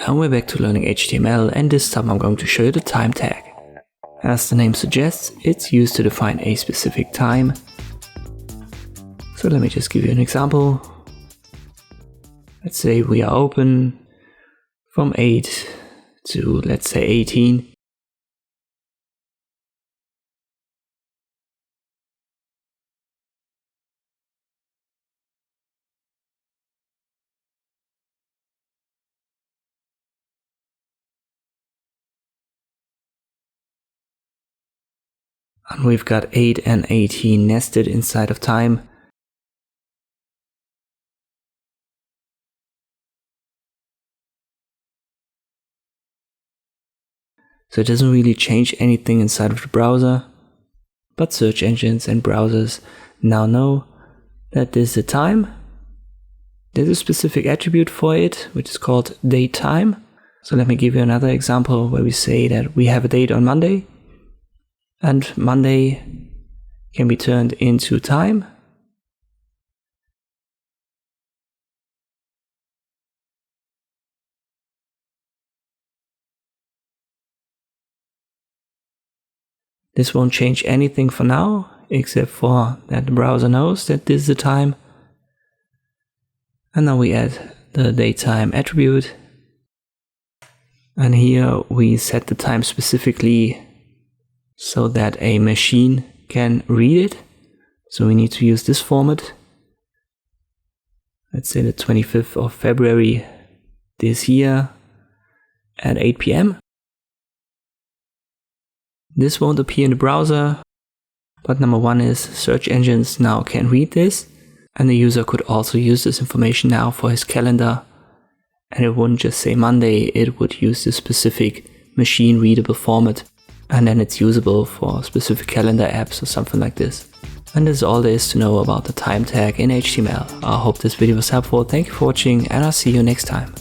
and we're back to learning HTML, and this time I'm going to show you the time tag. As the name suggests, it's used to define a specific time. So let me just give you an example. Let's say we are open from 8 to, let's say, 18. And we've got 8 and 18 nested inside of time. So it doesn't really change anything inside of the browser, but search engines and browsers now know that this is a time. There's a specific attribute for it, which is called datetime. So let me give you another example where we say that we have a date on Monday, and Monday can be turned into time. This won't change anything for now, except for that the browser knows that this is the time. And now we add the datetime attribute. And here we set the time specifically so that a machine can read it. So we need to use this format. Let's say the 25th of February this year at 8 p.m. This won't appear in the browser, but number one is search engines now can read this, and the user could also use this information now for his calendar, and it wouldn't just say Monday, it would use this specific machine readable format, and then it's usable for specific calendar apps or something like this. And this is all there is to know about the time tag in HTML. I hope this video was helpful. Thank you for watching, and I'll see you next time.